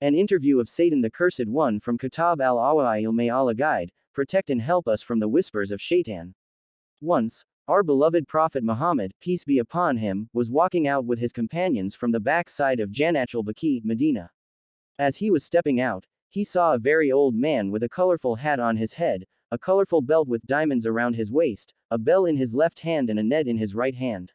An interview of Satan the Cursed One from Kitab al-Awa'il. May Allah guide, protect and help us from the whispers of Shaitan. Once, our beloved Prophet Muhammad, peace be upon him, was walking out with his companions from the back side of Jannat al-Baqi, Medina. As he was stepping out, he saw a very old man with a colorful hat on his head, a colorful belt with diamonds around his waist, a bell in his left hand and a net in his right hand.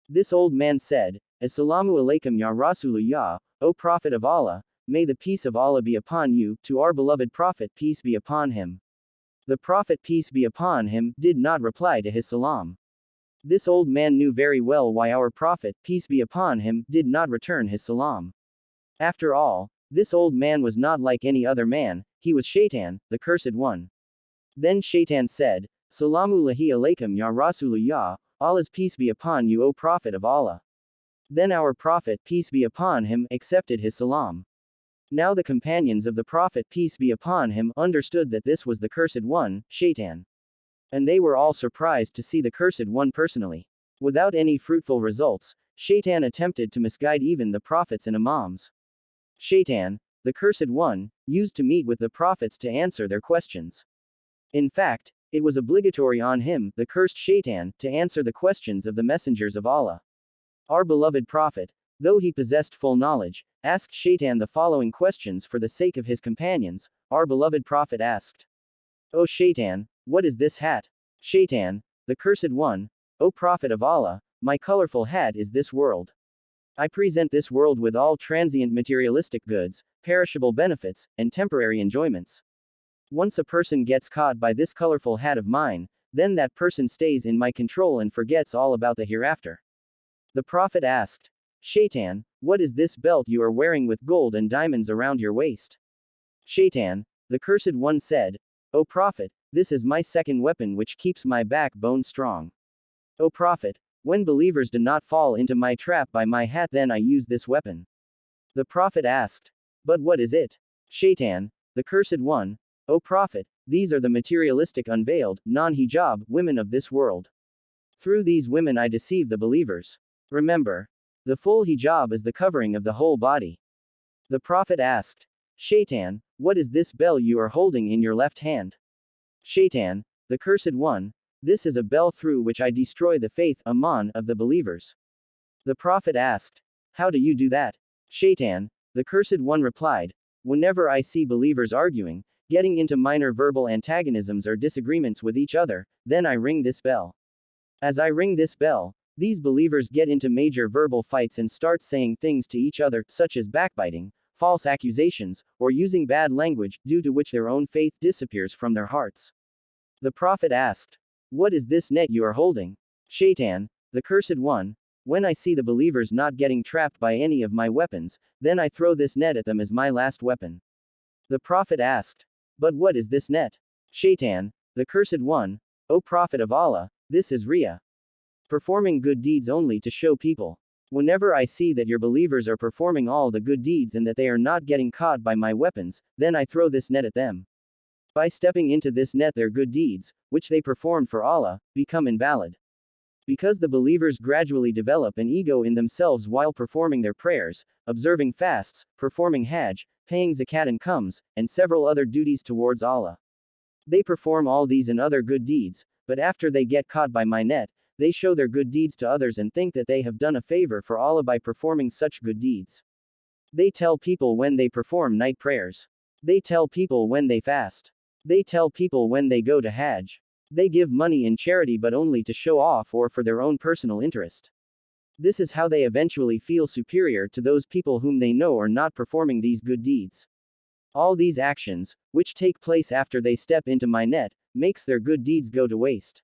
This old man said, Assalamu alaikum ya Rasulullah, O Prophet of Allah, may the peace of Allah be upon you, to our beloved Prophet, peace be upon him. The Prophet, peace be upon him, did not reply to his salam. This old man knew very well why our Prophet, peace be upon him, did not return his salam. After all, this old man was not like any other man, he was Shaitan, the Cursed One. Then Shaitan said, Salamullahi alaikum ya Rasulullah, Allah's peace be upon you, O Prophet of Allah. Then our Prophet, peace be upon him, accepted his salam. Now the companions of the Prophet, peace be upon him, understood that this was the Cursed One, Shaitan. And they were all surprised to see the Cursed One personally. Without any fruitful results, Shaitan attempted to misguide even the prophets and imams. Shaitan, the Cursed One, used to meet with the prophets to answer their questions. In fact, it was obligatory on him, the cursed Shaitan, to answer the questions of the messengers of Allah. Our beloved Prophet, though he possessed full knowledge, asked Shaitan the following questions for the sake of his companions. Our beloved Prophet asked, O Shaitan, what is this hat? Shaitan, the Cursed One, O Prophet of Allah, my colorful hat is this world. I present this world with all transient materialistic goods, perishable benefits, and temporary enjoyments. Once a person gets caught by this colorful hat of mine, then that person stays in my control and forgets all about the hereafter. The Prophet asked, Shaitan, what is this belt you are wearing with gold and diamonds around your waist? Shaitan, the Cursed One said, O Prophet, this is my second weapon which keeps my backbone strong. O Prophet, when believers do not fall into my trap by my hat, then I use this weapon. The Prophet asked, but what is it? Shaitan, the Cursed One, O Prophet, these are the materialistic unveiled, non-hijab, women of this world. Through these women I deceive the believers. Remember, the full hijab is the covering of the whole body. The Prophet asked, Shaitan, what is this bell you are holding in your left hand? Shaitan, the Cursed One, this is a bell through which I destroy the faith, Aman, of the believers. The Prophet asked, how do you do that? Shaitan, the Cursed One replied, whenever I see believers arguing, getting into minor verbal antagonisms or disagreements with each other, then I ring this bell. As I ring this bell, these believers get into major verbal fights and start saying things to each other, such as backbiting, false accusations, or using bad language, due to which their own faith disappears from their hearts. The Prophet asked, what is this net you are holding? Shaitan, the Cursed One, when I see the believers not getting trapped by any of my weapons, then I throw this net at them as my last weapon. The Prophet asked, but what is this net? Shaitan, the Cursed One, O Prophet of Allah, this is Riyah. Performing good deeds only to show people. Whenever I see that your believers are performing all the good deeds and that they are not getting caught by my weapons, then I throw this net at them. By stepping into this net, their good deeds, which they performed for Allah, become invalid. Because the believers gradually develop an ego in themselves while performing their prayers, observing fasts, performing Hajj, paying zakat and khums, and several other duties towards Allah. They perform all these and other good deeds, but after they get caught by my net, they show their good deeds to others and think that they have done a favor for Allah by performing such good deeds. They tell people when they perform night prayers. They tell people when they fast. They tell people when they go to Hajj. They give money in charity but only to show off or for their own personal interest. This is how they eventually feel superior to those people whom they know are not performing these good deeds. All these actions, which take place after they step into my net, makes their good deeds go to waste.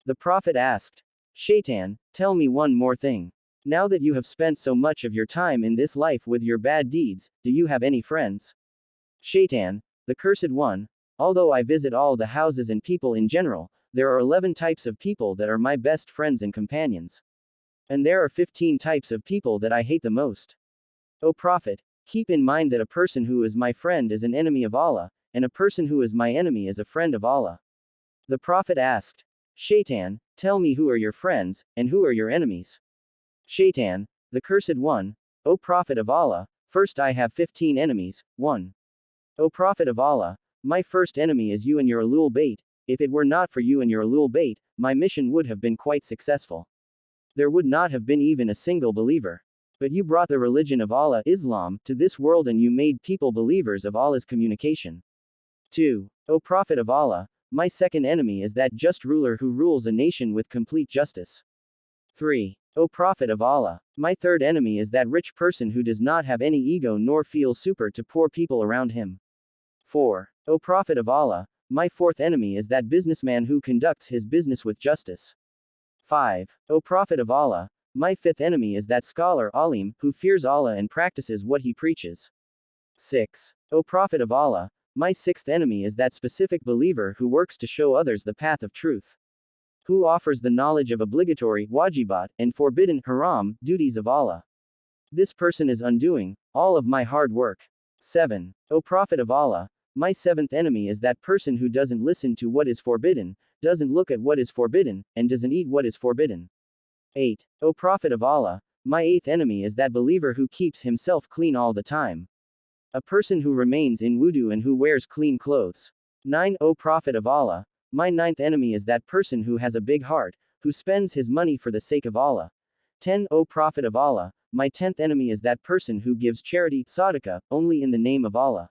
The Prophet asked, Shaitan, tell me one more thing. Now that you have spent so much of your time in this life with your bad deeds, do you have any friends? Shaitan, the Cursed One, although I visit all the houses and people in general, there are 11 types of people that are my best friends and companions. And there are 15 types of people that I hate the most. O Prophet, keep in mind that a person who is my friend is an enemy of Allah, and a person who is my enemy is a friend of Allah. The Prophet asked, Shaitan, tell me who are your friends, and who are your enemies? Shaitan, the Cursed One, O Prophet of Allah, First, I have 15 enemies. 1. O Prophet of Allah, my first enemy is you and your Ahlul Bayt. If it were not for you and your Ahlul Bayt, my mission would have been quite successful. There would not have been even a single believer. But you brought the religion of Allah, Islam, to this world and you made people believers of Allah's communication. 2. O Prophet of Allah, my second enemy is that just ruler who rules a nation with complete justice. 3. O Prophet of Allah, my third enemy is that rich person who does not have any ego nor feel super to poor people around him. 4. O Prophet of Allah, my fourth enemy is that businessman who conducts his business with justice. 5. O Prophet of Allah, my fifth enemy is that scholar alim who fears Allah and practices what he preaches. 6. O Prophet of Allah, my sixth enemy is that specific believer who works to show others the path of truth. Who offers the knowledge of obligatory wajibat and forbidden haram duties of Allah. This person is undoing all of my hard work. 7. O Prophet of Allah, my seventh enemy is that person who doesn't listen to what is forbidden, doesn't look at what is forbidden, and doesn't eat what is forbidden. 8. O Prophet of Allah, my eighth enemy is that believer who keeps himself clean all the time. A person who remains in wudu and who wears clean clothes. 9. O Prophet of Allah, my ninth enemy is that person who has a big heart, who spends his money for the sake of Allah. 10. O Prophet of Allah, my 10th enemy is that person who gives charity, sadaqah, only in the name of Allah.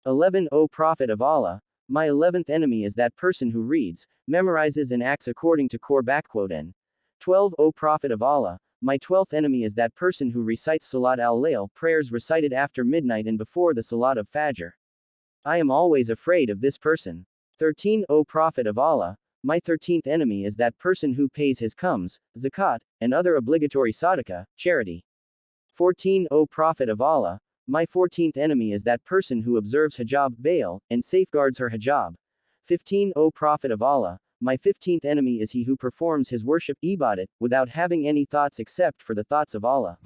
11. O Prophet of Allah, my 11th enemy is that person who reads, memorizes and acts according to Qur'an. 12. O Prophet of Allah, my 12th enemy is that person who recites Salat al-Layl, prayers recited after midnight and before the Salat of Fajr. I am always afraid of this person. 13. O Prophet of Allah, my 13th enemy is that person who pays his khums, zakat, and other obligatory sadaqah, charity. 14. O Prophet of Allah, my 14th enemy is that person who observes hijab, veil, and safeguards her hijab. 15. O Prophet of Allah, my 15th enemy is he who performs his worship, ibadat, without having any thoughts except for the thoughts of Allah.